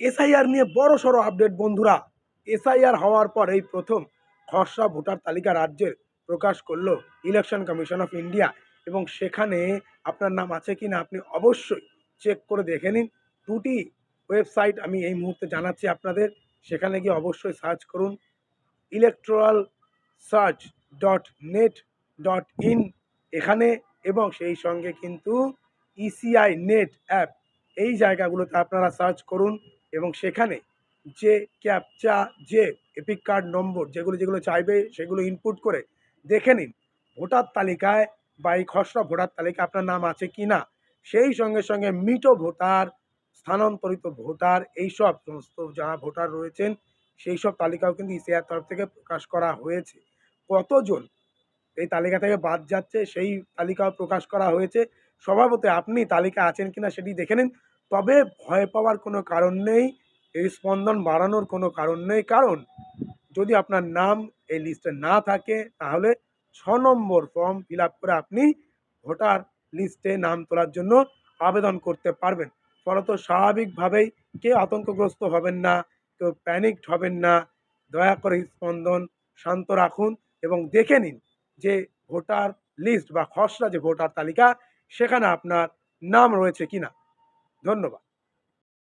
SIR নিয়ে বড়সড় update বন্ধুরা। এসআইআর হওয়ার পর এই প্রথম খসড়া ভোটার তালিকা রাজ্যের প্রকাশ করলো ইলেকশন কমিশন অফ ইন্ডিয়া, এবং সেখানে আপনার নাম আছে কি না আপনি অবশ্যই চেক করে দেখে নিন। দুটি ওয়েবসাইট আমি এই মুহূর্তে জানাচ্ছি আপনাদের, সেখানে গিয়ে অবশ্যই সার্চ করুন electoralsearch.net.in এখানে, এবং সেই সঙ্গে কিন্তু ইসিআই নেট অ্যাপ, এই জায়গাগুলোতে আপনারা সার্চ করুন এবং সেখানে যে ক্যাপচা, যে এপিক কার্ড নম্বর যেগুলো যেগুলো চাইবে সেগুলো ইনপুট করে দেখে নিন ভোটার তালিকায় বা এই খসড়া ভোটার তালিকায় আপনার নাম আছে কি না। সেই সঙ্গে সঙ্গে মৃত ভোটার, স্থানান্তরিত ভোটার, এইসব সমস্ত যারা ভোটার রয়েছেন সেই সব তালিকাও কিন্তু ইসিআর তরফ থেকে প্রকাশ করা হয়েছে। কতজন এই তালিকা থেকে বাদ যাচ্ছে সেই তালিকাও প্রকাশ করা হয়েছে। স্বভাবতই আপনি তালিকা আছেন কিনা সেটি দেখে নিন। তবে ভয় পাওয়ার কোনো কারণ নেই, এই স্পন্দন বাড়ানোর কোনো কারণ নেই, কারণ যদি আপনার নাম এই লিস্টে না থাকে তাহলে 6 নম্বর ফর্ম ফিল আপ করে আপনি ভোটার লিস্টে নাম তোলার জন্য আবেদন করতে পারবেন। ফলত স্বাভাবিকভাবেই কেউ আতঙ্কগ্রস্ত হবেন না, কেউ প্যানিকড হবেন না। দয়া করে স্পন্দন শান্ত রাখুন এবং দেখে নিন যে ভোটার লিস্ট বা খসড়া যে ভোটার তালিকা সেখানে আপনার নাম রয়েছে কিনা। ধন্যবাদ।